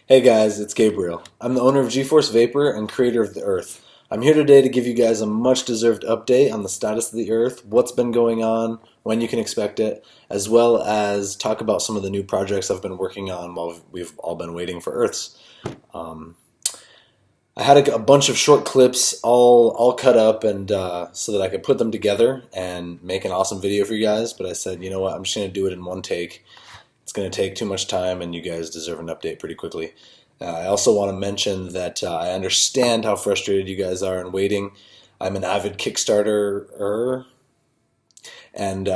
Hey guys, it's Gabriel. I'm the owner of GFORCEvapor and creator of the Earth. I'm here today to give you guys a much deserved update on the status of the Earth, what's been going on, when you can expect it, as well as talk about some of the new projects I've been working on while we've all been waiting for Earths. Um, I had a bunch of short clips all cut up and so that I could put them together and make an awesome video for you guys, but I said, you know what, I'm just going to do it in one take. It's going to take too much time, and you guys deserve an update pretty quickly. I also want to mention that I understand how frustrated you guys are in waiting. I'm an avid Kickstarter, and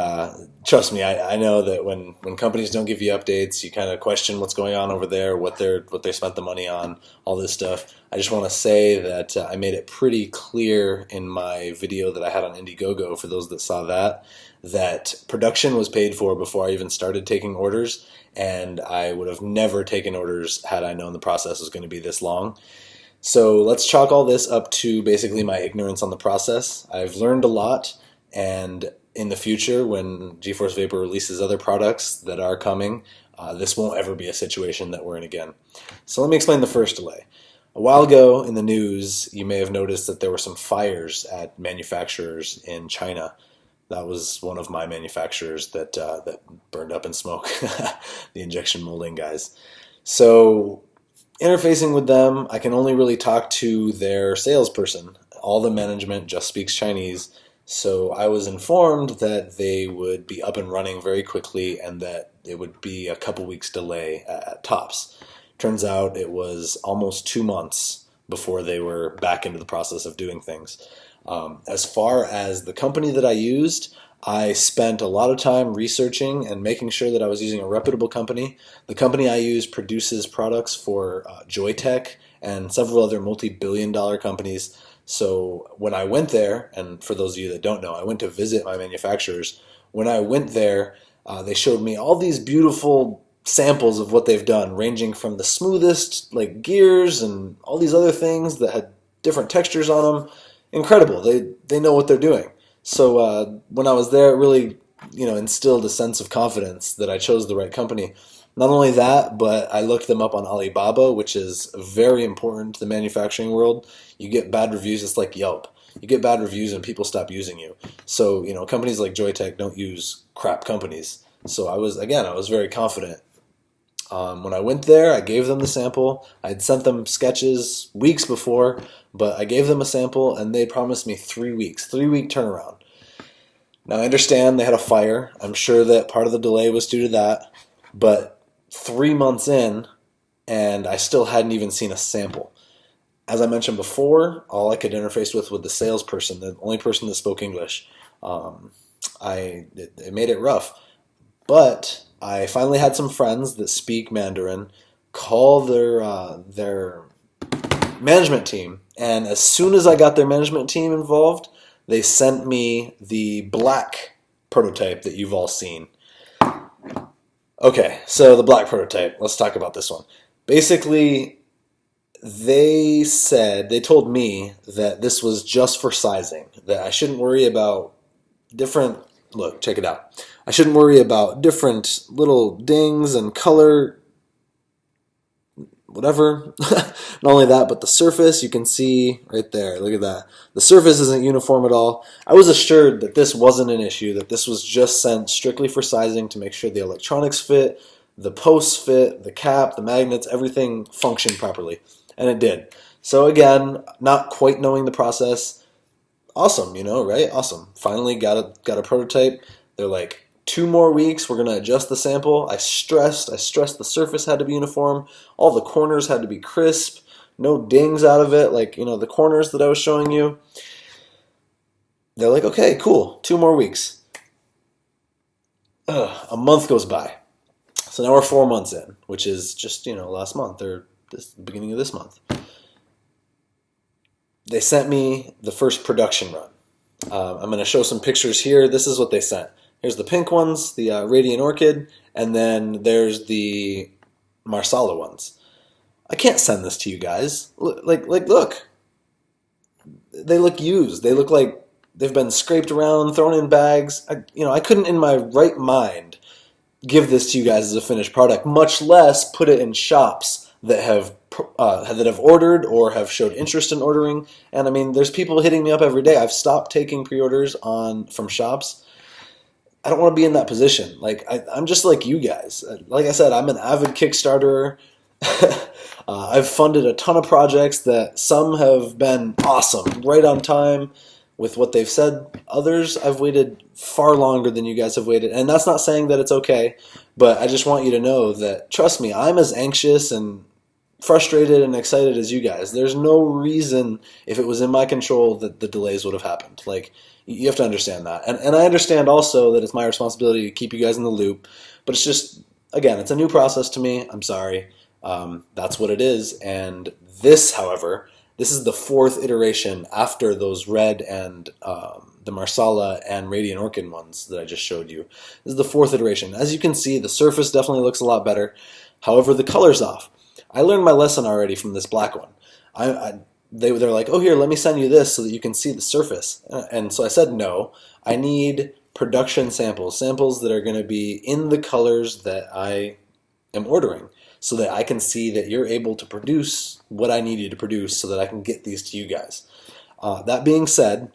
trust me, I know that when companies don't give you updates, you kind of question what's going on over there, what they spent the money on, all this stuff. I just want to say that I made it pretty clear in my video that I had on Indiegogo, for those that saw that production was paid for before I even started taking orders, and I would have never taken orders had I known the process was going to be this long. So let's chalk all this up to basically my ignorance on the process. I've learned a lot, and in the future, when GFORCEvapor releases other products that are coming, this won't ever be a situation that we're in again. So let me explain the first delay. A while ago in the news, you may have noticed that there were some fires at manufacturers in China. That was one of my manufacturers that burned up in smoke, the injection molding guys. So interfacing with them, I can only really talk to their salesperson. All the management just speaks Chinese. So I was informed that they would be up and running very quickly and that it would be a couple weeks delay at tops. Turns out it was almost 2 months before they were back into the process of doing things. As far as the company that I used, I spent a lot of time researching and making sure that I was using a reputable company. The company I use produces products for Joytech and several other multi-billion-dollar companies. So when I went there, and for those of you that don't know, I went to visit my manufacturers. When I went there, they showed me all these beautiful samples of what they've done, ranging from the smoothest like gears and all these other things that had different textures on them. Incredible. They know what they're doing. So when I was there, it really instilled a sense of confidence that I chose the right company. Not only that, but I looked them up on Alibaba, which is very important to the manufacturing world. You get bad reviews, it's like Yelp. You get bad reviews and people stop using you. So, companies like Joytech don't use crap companies. So I was very confident. When I went there, I gave them the sample. I had sent them sketches weeks before, but I gave them a sample and they promised me 3 weeks, 3-week turnaround. Now I understand they had a fire. I'm sure that part of the delay was due to that, but 3 months in, and I still hadn't even seen a sample. As I mentioned before, all I could interface with was the salesperson, the only person that spoke English. It made it rough. But I finally had some friends that speak Mandarin call their management team, and as soon as I got their management team involved, they sent me the black prototype that you've all seen. Okay, so the black prototype, let's talk about this one. Basically, they told me that this was just for sizing, that I shouldn't worry about look, check it out. I shouldn't worry about different little dings and color, whatever. Not only that, but the surface, you can see right there, look at that. The surface isn't uniform at all. I was assured that this wasn't an issue, that this was just sent strictly for sizing to make sure the electronics fit, the posts fit, the cap, the magnets, everything functioned properly. And it did. So again, not quite knowing the process, awesome, right? Awesome. Finally got a prototype. They're like, 2 more weeks, we're going to adjust the sample. I stressed the surface had to be uniform. All the corners had to be crisp. No dings out of it, like, the corners that I was showing you. They're like, okay, cool, 2 more weeks. A month goes by. So now we're 4 months in, which is just, last month or the beginning of this month. They sent me the first production run. I'm going to show some pictures here. This is what they sent. Here's the pink ones, the Radiant Orchid, and then there's the Marsala ones. I can't send this to you guys. Look. They look used. They look like they've been scraped around, thrown in bags. I couldn't in my right mind give this to you guys as a finished product, much less put it in shops that have ordered or have showed interest in ordering. And I mean, there's people hitting me up every day. I've stopped taking pre-orders from shops. I don't want to be in that position. Like I'm just like you guys. Like I said, I'm an avid Kickstarter. I've funded a ton of projects that some have been awesome, right on time with what they've said. Others I've waited far longer than you guys have waited. And that's not saying that it's okay, but I just want you to know that, trust me, I'm as anxious and frustrated and excited as you guys. There's no reason, if it was in my control, that the delays would have happened. Like, you have to understand that. And I understand also that it's my responsibility to keep you guys in the loop, but it's just, again, it's a new process to me. I'm sorry. That's what it is. And this, however, this is the 4th iteration after those red and the Marsala and Radiant Orchid ones that I just showed you. This is the 4th iteration. As you can see, the surface definitely looks a lot better. However, the color's off. I learned my lesson already from this black one. They're like, oh, here, let me send you this so that you can see the surface. And so I said, no, I need production samples that are going to be in the colors that I am ordering, so that I can see that you're able to produce what I need you to produce so that I can get these to you guys. That being said,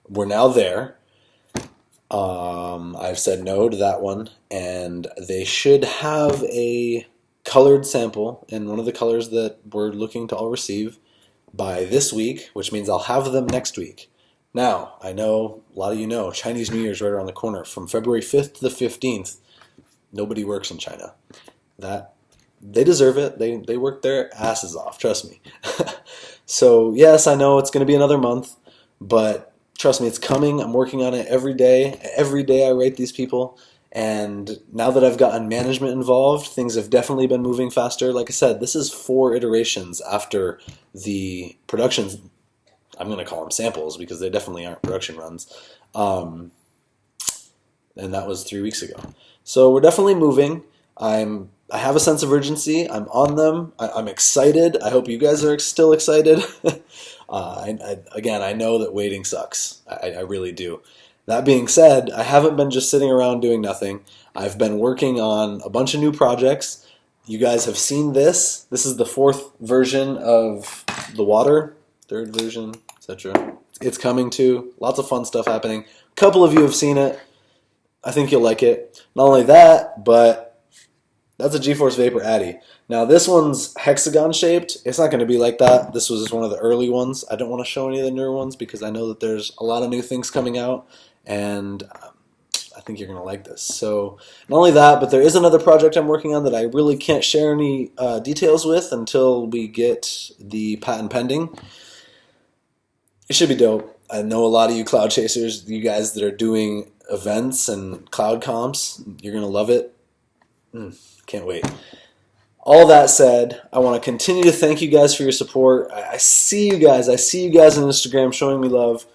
we're now there. I've said no to that one, and they should have a colored sample in one of the colors that we're looking to all receive by this week, which means I'll have them next week. Now, I know a lot of you know Chinese New Year's right around the corner. From February 5th to the 15th, nobody works in China. They deserve it. They work their asses off, trust me. So yes, I know it's going to be another month, but trust me, it's coming. I'm working on it every day. Every day I rate these people, and now that I've gotten management involved, things have definitely been moving faster. Like I said, this is 4 iterations after the productions. I'm going to call them samples because they definitely aren't production runs. And that was 3 weeks ago. So we're definitely moving. I have a sense of urgency. I'm on them. I'm excited. I hope you guys are still excited. Again, I know that waiting sucks. I really do. That being said, I haven't been just sitting around doing nothing. I've been working on a bunch of new projects. You guys have seen this. This is the 4th version of the water, 3rd version, etc. It's coming too. Lots of fun stuff happening. A couple of you have seen it. I think you'll like it. Not only that, but that's a GFORCevapor Addy. Now this one's hexagon shaped. It's not going to be like that. This was just one of the early ones. I don't want to show any of the newer ones because I know that there's a lot of new things coming out, and I think you're going to like this. So not only that, but there is another project I'm working on that I really can't share any details with until we get the patent pending. It should be dope. I know a lot of you cloud chasers, you guys that are doing events and cloud comps, you're going to love it. Can't wait. All that said, I want to continue to thank you guys for your support. I see you guys. I see you guys on Instagram showing me love.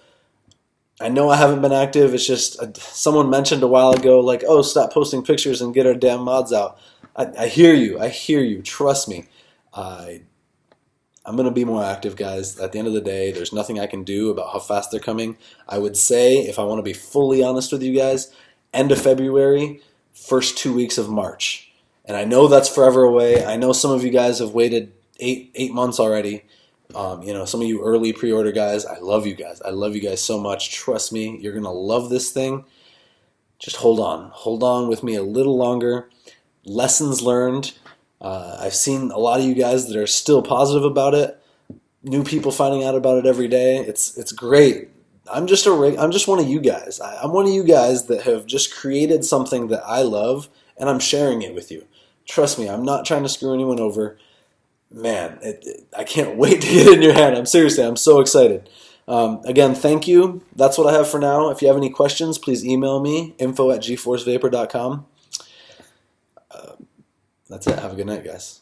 I know I haven't been active. It's just someone mentioned a while ago, like, oh, stop posting pictures and get our damn mods out. I hear you. I hear you. Trust me. I'm going to be more active, guys. At the end of the day, there's nothing I can do about how fast they're coming. I would say, if I want to be fully honest with you guys, end of February, first 2 weeks of March. And I know that's forever away. I know some of you guys have waited eight months already. Some of you early pre-order guys, I love you guys. I love you guys so much. Trust me, you're going to love this thing. Just hold on. Hold on with me a little longer. Lessons learned. I've seen a lot of you guys that are still positive about it. New people finding out about it every day. It's great. I'm just one of you guys. I'm one of you guys that have just created something that I love, and I'm sharing it with you. Trust me, I'm not trying to screw anyone over. Man, I can't wait to get it in your hand. I'm so excited. Again, thank you. That's what I have for now. If you have any questions, please email me, info@gforcevapor.com. That's it. Have a good night, guys.